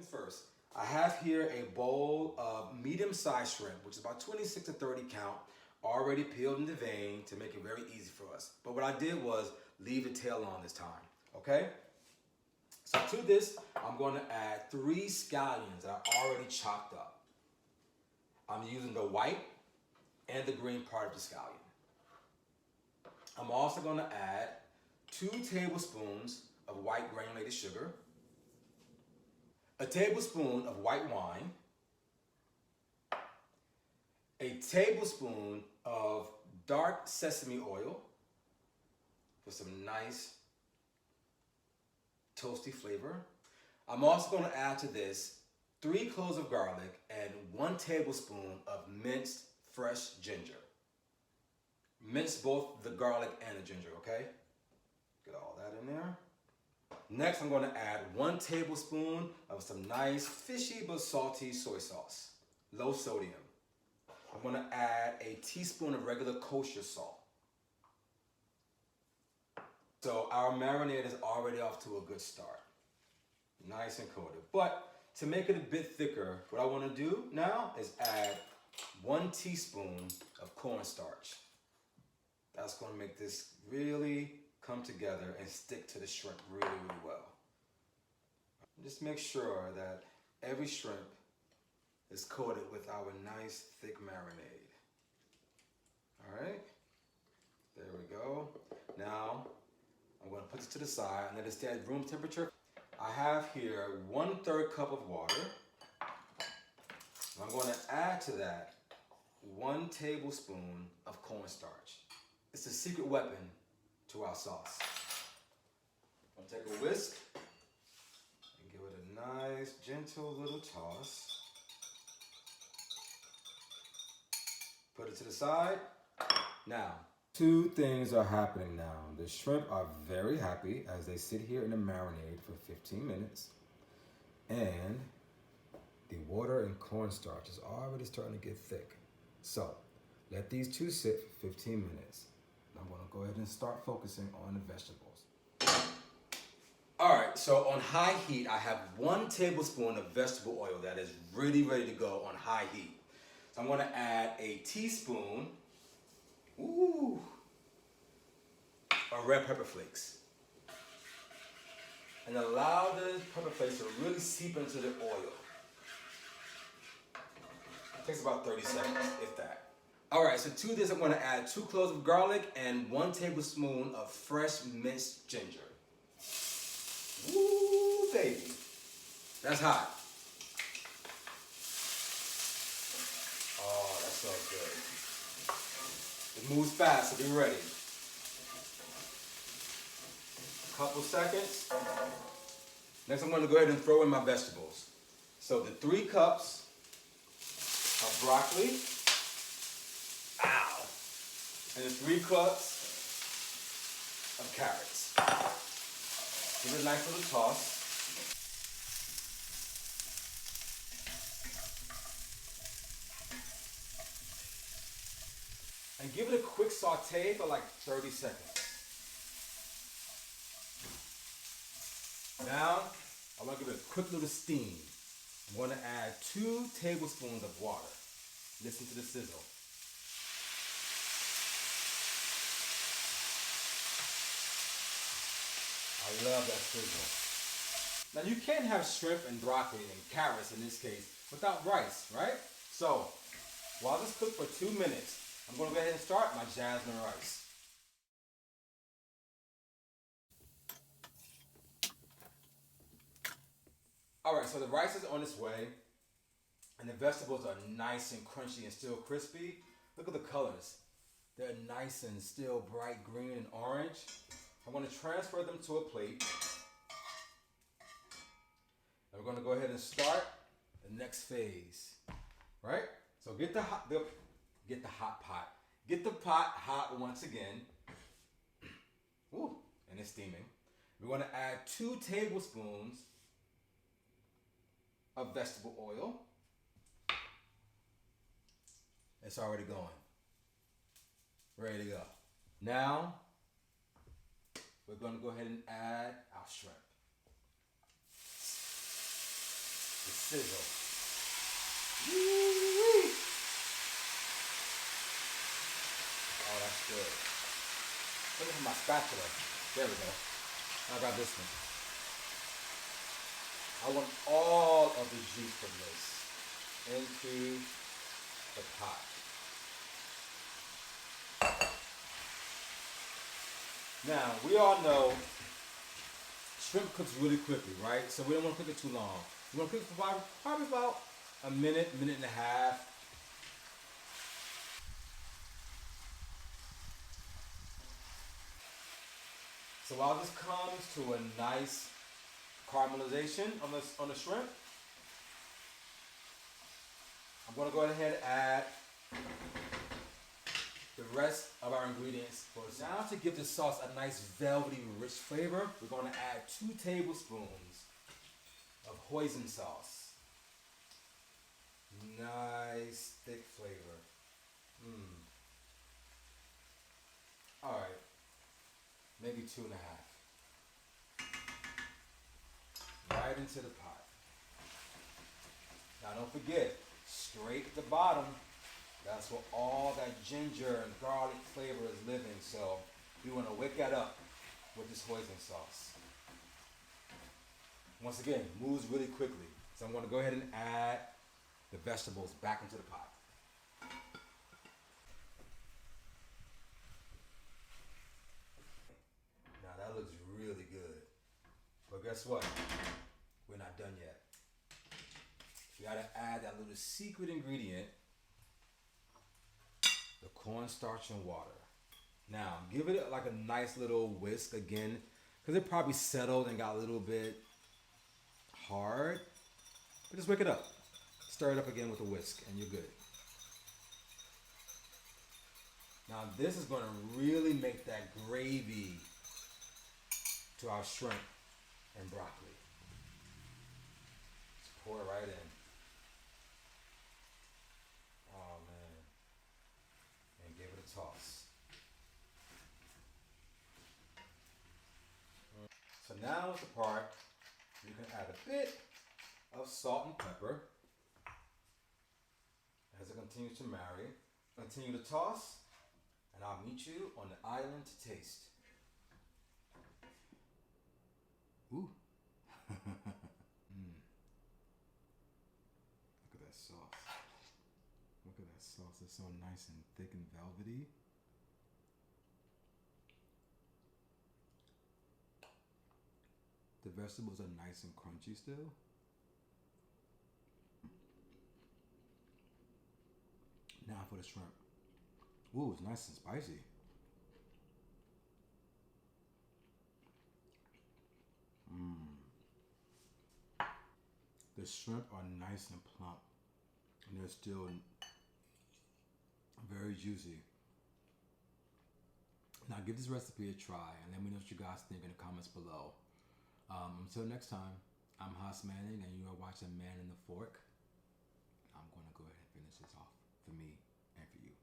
first. I have here a bowl of medium-sized shrimp, which is about 26 to 30 count, already peeled and deveined to make it very easy for us. But what I did was leave the tail on this time, okay? So to this, I'm going to add 3 scallions that I already chopped up. I'm using the white and the green part of the scallion. I'm also going to add 2 tablespoons of white granulated sugar, a tablespoon of white wine, a tablespoon of dark sesame oil for some nice toasty flavor. I'm also going to add to this 3 cloves of garlic and 1 tablespoon of minced fresh ginger. Mince both the garlic and the ginger, okay? Get all that in there. Next, I'm going to add 1 tablespoon of some nice fishy but salty soy sauce, low sodium. I'm going to add a teaspoon of regular kosher salt. So our marinade is already off to a good start. Nice and coated. But to make it a bit thicker, what I want to do now is add 1 teaspoon of cornstarch. That's going to make this really come together and stick to the shrimp really, really well. Just make sure that every shrimp is coated with our nice thick marinade. All right, there we go. Now, I'm going to put this to the side and let it stay at room temperature. I have here 1/3 cup of water. I'm going to add to that 1 tablespoon of cornstarch. It's a secret weapon to our sauce. I'm going to take a whisk and give it a nice, gentle little toss. Put it to the side. Now, 2 things are happening now. The shrimp are very happy as they sit here in the marinade for 15 minutes. And the water and cornstarch is already starting to get thick. So, let these 2 sit for 15 minutes. I'm going to go ahead and start focusing on the vegetables. All right, so on high heat, I have 1 tablespoon of vegetable oil that is really ready to go on high heat. So I'm going to add a teaspoon of red pepper flakes. And allow the pepper flakes to really seep into the oil. It takes about 30 seconds, if that. All right, so to this I'm going to add 2 cloves of garlic and 1 tablespoon of fresh minced ginger. Woo, baby. That's hot. Oh, that smells good. It moves fast, so be ready. A couple seconds. Next I'm going to go ahead and throw in my vegetables. So the 3 cups of broccoli. And the 3 cups of carrots. Give it a nice little toss. And give it a quick saute for like 30 seconds. Now, I want to give it a quick little steam. I'm going to add 2 tablespoons of water. Listen to the sizzle. I love that sizzle. Now you can't have shrimp and broccoli and carrots in this case without rice, right? So while this cooks for 2 minutes, I'm going to go ahead and start my jasmine rice. Alright, so the rice is on its way and the vegetables are nice and crunchy and still crispy. Look at the colors. They're nice and still bright green and orange. I'm going to transfer them to a plate. And we're going to go ahead and start the next phase. Right? So get the hot pot. Get the pot hot once again. Ooh, and it's steaming. We're going to add 2 tablespoons of vegetable oil. It's already going. Ready to go. Now, we're going to go ahead and add our shrimp. The sizzle. Woo-wee. Oh, that's good. Looking for my spatula. There we go. I got this one. I want all of the juice from this into the pot. Now, we all know shrimp cooks really quickly, right? So we don't want to cook it too long. We want to cook it for probably about a minute, minute and a half. So while this comes to a nice caramelization on the shrimp, I'm going to go ahead and add the rest of our ingredients. Now, to give the sauce a nice velvety rich flavor, we're going to add 2 tablespoons of hoisin sauce. Nice thick flavor. Alright, maybe 2.5. Right into the pot. Now don't forget, straight at the bottom, that's where all that ginger and garlic flavor is living. So we want to wake that up with this hoisin sauce. Once again, moves really quickly. So I'm going to go ahead and add the vegetables back into the pot. Now that looks really good. But guess what? We're not done yet. We got to add that little secret ingredient, the cornstarch and water. Now, give it like a nice little whisk again, because it probably settled and got a little bit hard. But just wake it up. Stir it up again with a whisk, and you're good. Now, this is going to really make that gravy to our shrimp and broccoli. Just pour it right in. Oh, man. And give it a toss. So now is the part you can add a bit of salt and pepper as it continues to marry. Continue to toss, and I'll meet you on the island to taste. Ooh. Look at that sauce. Look at that sauce. It's so nice and thick and velvety. The vegetables are nice and crunchy still. Now for the shrimp. Ooh, it's nice and spicy. The shrimp are nice and plump, and they're still very juicy. Now give this recipe a try, and let me know what you guys think in the comments below. Until next time, I'm Haas Manning, and you are watching Man in the Fork. I'm going to go ahead and finish this off for me and for you.